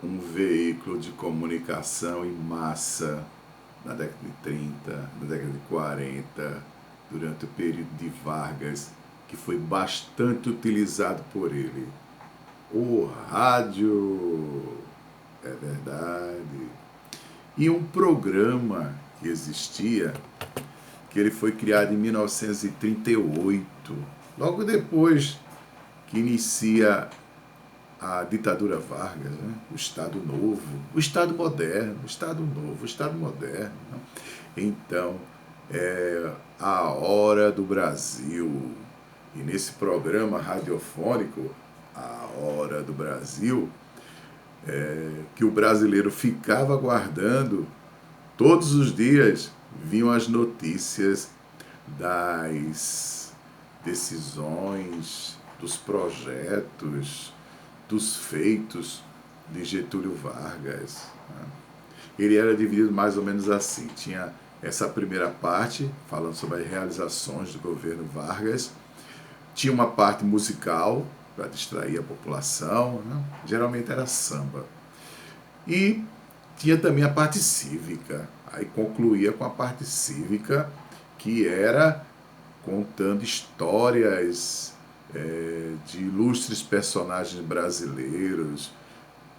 um veículo de comunicação em massa na década de 30, na década de 40, durante o período de Vargas, que foi bastante utilizado por ele. O rádio, é verdade. E um programa que existia, que ele foi criado em 1938, logo depois que inicia a ditadura Vargas, né? O Estado Novo, o Estado Moderno, o Estado Novo, o Estado Moderno. Né? Então, a Hora do Brasil. E nesse programa radiofônico, A Hora do Brasil, que o brasileiro ficava aguardando, todos os dias vinham as notícias das decisões, dos projetos, dos feitos de Getúlio Vargas. Ele era dividido mais ou menos assim. Tinha essa primeira parte, falando sobre as realizações do governo Vargas. Tinha uma parte musical, para distrair a população, né? Geralmente era samba. E tinha também a parte cívica. Aí concluía com a parte cívica, que era contando histórias de ilustres personagens brasileiros,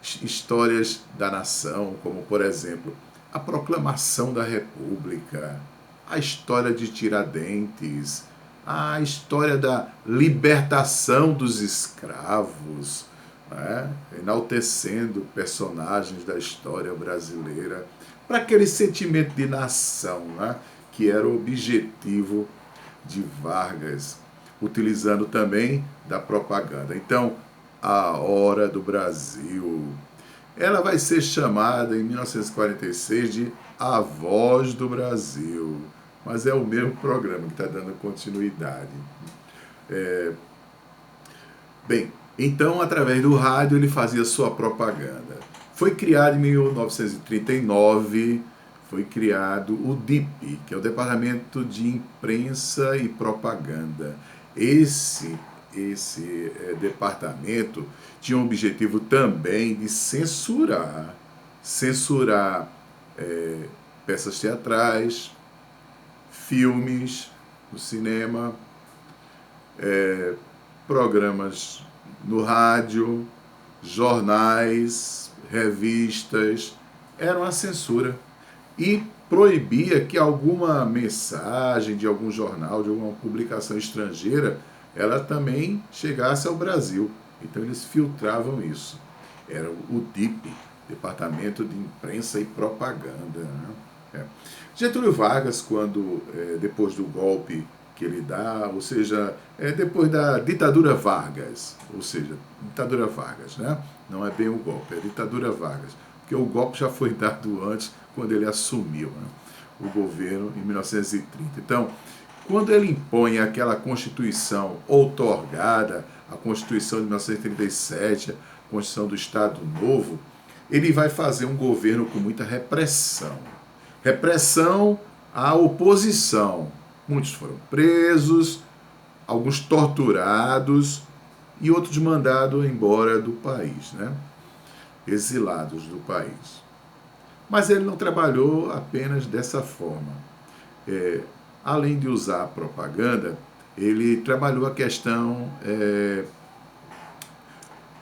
histórias da nação, como, por exemplo, a proclamação da República, a história de Tiradentes, a história da libertação dos escravos, né? Enaltecendo personagens da história brasileira, para aquele sentimento de nação, né? Que era o objetivo de Vargas, utilizando também da propaganda. Então, a Hora do Brasil, ela vai ser chamada em 1946 de A Voz do Brasil, mas é o mesmo programa que está dando continuidade. Bem, então, através do rádio, ele fazia sua propaganda. Foi criado em 1939, foi criado o DIP, que é o Departamento de Imprensa e Propaganda. Esse departamento tinha o objetivo também de censurar peças teatrais, filmes no cinema, programas no rádio, jornais, revistas. Era uma censura. E proibia que alguma mensagem de algum jornal, de alguma publicação estrangeira, ela também chegasse ao Brasil. Então eles filtravam isso. Era o DIP, Departamento de Imprensa e Propaganda. Né? Getúlio Vargas, quando depois do golpe que ele dá, ou seja, depois da ditadura Vargas, né? Não é bem o golpe, é a ditadura Vargas, porque o golpe já foi dado antes, quando ele assumiu, né, o governo em 1930. Então, quando ele impõe aquela Constituição outorgada, a Constituição de 1937, a Constituição do Estado Novo, ele vai fazer um governo com muita repressão. Repressão à oposição. Muitos foram presos, alguns torturados e outros mandados embora do país, né? Exilados do país. Mas ele não trabalhou apenas dessa forma. Além de usar a propaganda, ele trabalhou a questão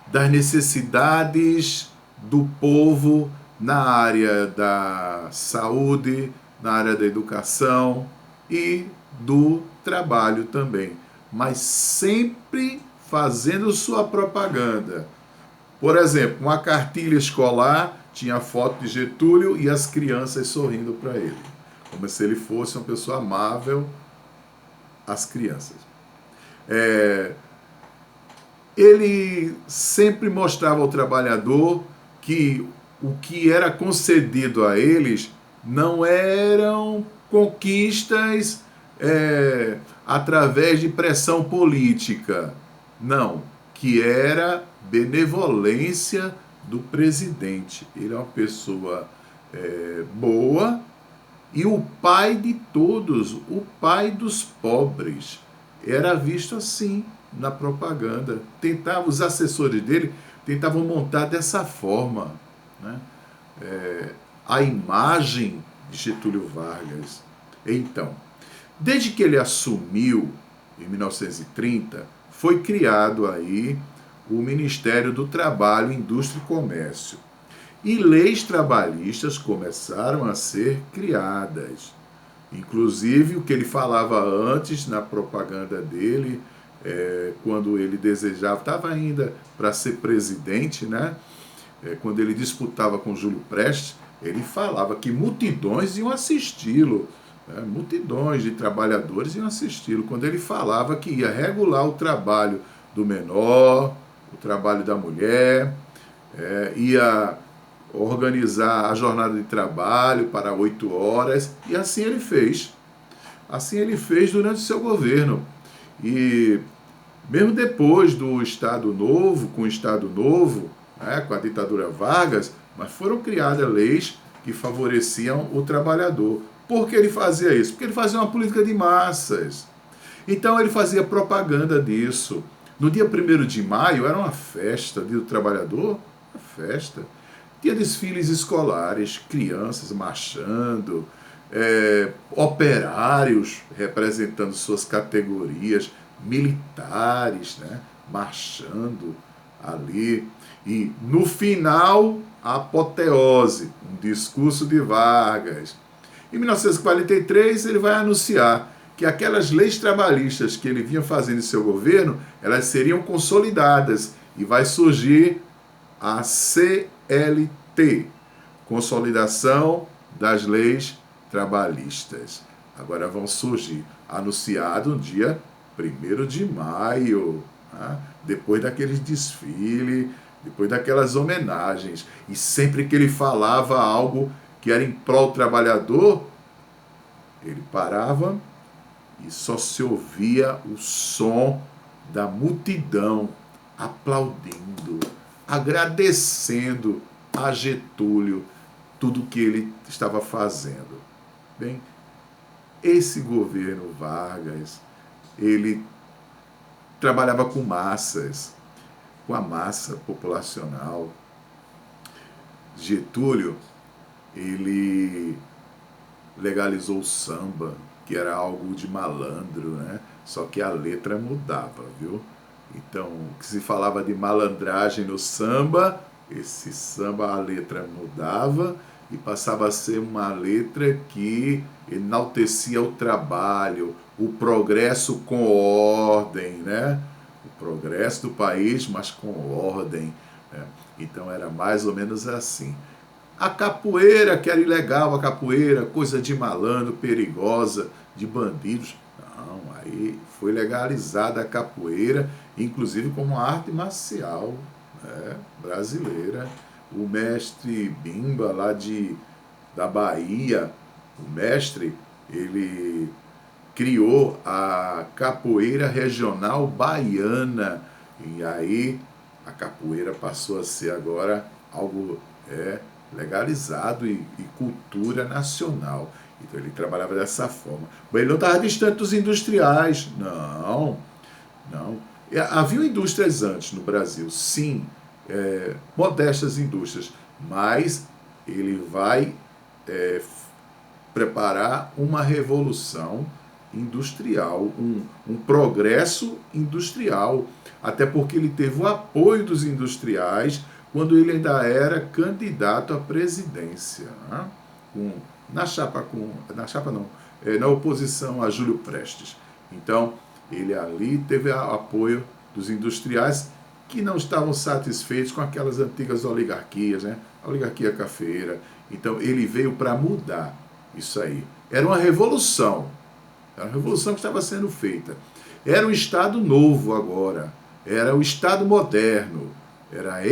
das necessidades do povo na área da saúde, na área da educação e do trabalho também, mas sempre fazendo sua propaganda. Por exemplo, uma cartilha escolar tinha a foto de Getúlio e as crianças sorrindo para ele, como se ele fosse uma pessoa amável às crianças. Ele sempre mostrava ao trabalhador que o que era concedido a eles não eram conquistas através de pressão política, não, que era benevolência do presidente. Ele é uma pessoa boa e o pai de todos, o pai dos pobres. Era visto assim na propaganda. Os assessores dele tentavam montar dessa forma. né? A imagem de Getúlio Vargas. Então, desde que ele assumiu em 1930, foi criado aí o Ministério do Trabalho, Indústria e Comércio. E leis trabalhistas começaram a ser criadas. Inclusive, o que ele falava antes na propaganda dele, quando ele desejava, estava ainda para ser presidente, né? Quando ele disputava com Júlio Prestes, ele falava que multidões iam assisti-lo, né? Multidões de trabalhadores iam assisti-lo, quando ele falava que ia regular o trabalho do menor, o trabalho da mulher, ia organizar a jornada de trabalho para 8 horas, e assim ele fez. Assim ele fez durante o seu governo. E mesmo depois do Estado Novo, com o Estado Novo, né, com a ditadura Vargas, mas foram criadas leis que favoreciam o trabalhador. Por que ele fazia isso? Porque ele fazia uma política de massas. Então ele fazia propaganda disso. No dia 1º de maio era uma festa, dia do trabalhador, uma festa. Tinha desfiles escolares, crianças marchando, operários representando suas categorias, militares, né, marchando ali. E no final, a apoteose, um discurso de Vargas. Em 1943, ele vai anunciar que aquelas leis trabalhistas que ele vinha fazendo em seu governo, elas seriam consolidadas e vai surgir a CLT, Consolidação das Leis Trabalhistas. Agora vão surgir, anunciado no dia 1º de maio, né? Depois daqueles desfiles, depois daquelas homenagens. E sempre que ele falava algo que era em prol do trabalhador, ele parava e só se ouvia o som da multidão aplaudindo, agradecendo a Getúlio tudo que ele estava fazendo. Bem, esse governo Vargas, ele trabalhava com massas, com a massa populacional. Getúlio, ele legalizou o samba, que era algo de malandro, né? Só que a letra mudava, viu? Então, o que se falava de malandragem no samba, esse samba, a letra mudava e passava a ser uma letra que enaltecia o trabalho, o progresso com ordem, né? O progresso do país, mas com ordem, né? Então era mais ou menos assim. A capoeira, que era ilegal, a capoeira, coisa de malandro, perigosa, de bandidos. Não, aí foi legalizada a capoeira, inclusive como arte marcial, né, brasileira. O mestre Bimba, lá da Bahia, o mestre, ele criou a capoeira regional baiana. E aí a capoeira passou a ser agora algo legalizado e cultura nacional. Então ele trabalhava dessa forma. Mas ele não estava distante dos industriais. Não, não. Havia indústrias antes no Brasil, sim, modestas indústrias, mas ele vai preparar uma revolução industrial, um progresso industrial, até porque ele teve o apoio dos industriais quando ele ainda era candidato à presidência, né? Na oposição a Júlio Prestes. Então, ele ali teve apoio dos industriais que não estavam satisfeitos com aquelas antigas oligarquias, né? A oligarquia cafeeira. Então, ele veio para mudar isso aí. Era uma revolução que estava sendo feita. Era um Estado novo agora, era o Estado moderno. Era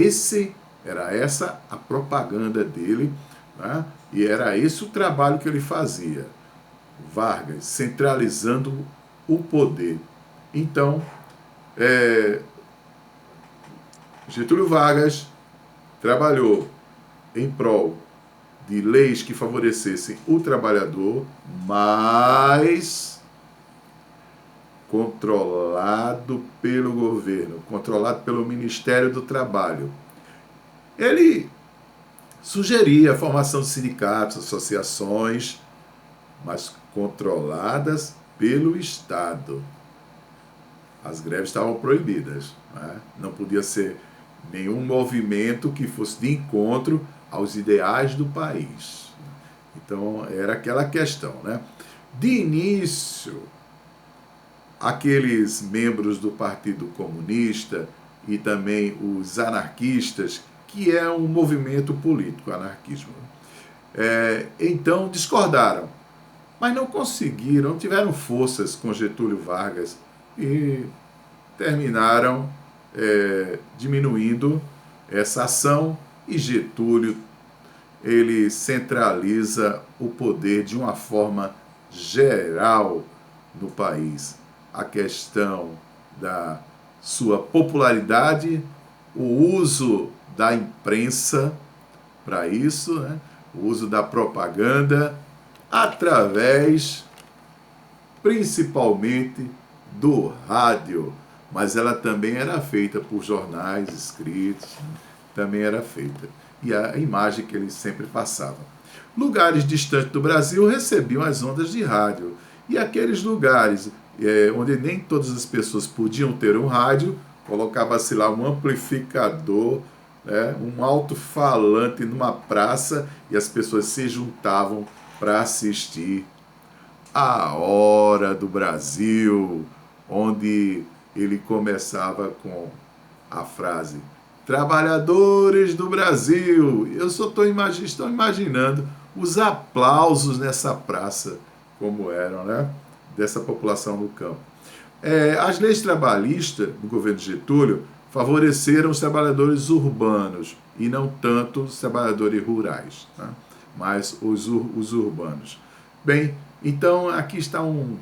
essa a propaganda dele, né? E era esse o trabalho que ele fazia. Vargas, centralizando o poder. Então, Getúlio Vargas trabalhou em prol de leis que favorecessem o trabalhador, mas controlado pelo governo, controlado pelo Ministério do Trabalho. Ele sugeria a formação de sindicatos, associações, mas controladas pelo Estado. As greves estavam proibidas, né? Não podia ser nenhum movimento que fosse de encontro aos ideais do país. Então, era aquela questão, né? De início, aqueles membros do Partido Comunista e também os anarquistas, que é um movimento político, anarquismo, então discordaram, mas não conseguiram, tiveram forças com Getúlio Vargas e terminaram diminuindo essa ação, e Getúlio ele centraliza o poder de uma forma geral no país. A questão da sua popularidade, o uso da imprensa para isso, né? O uso da propaganda, através principalmente do rádio, mas ela também era feita por jornais escritos, também era feita. E a imagem que eles sempre passavam. Lugares distantes do Brasil recebiam as ondas de rádio. E aqueles lugares onde nem todas as pessoas podiam ter um rádio, colocava-se lá um amplificador, né, um alto-falante numa praça, e as pessoas se juntavam para assistir a Hora do Brasil, onde ele começava com a frase: trabalhadores do Brasil. Eu só estou imaginando os aplausos nessa praça, como eram, né? Dessa população no campo. As leis trabalhistas do governo Getúlio favoreceram os trabalhadores urbanos e não tanto os trabalhadores rurais, né? Mas os urbanos. Bem, então aqui está um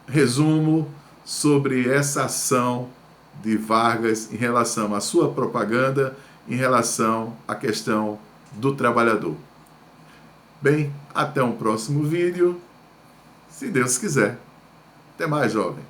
resumo sobre essa ação de Vargas em relação à sua propaganda, em relação à questão do trabalhador. Bem, até um próximo vídeo, se Deus quiser. Até mais, jovem.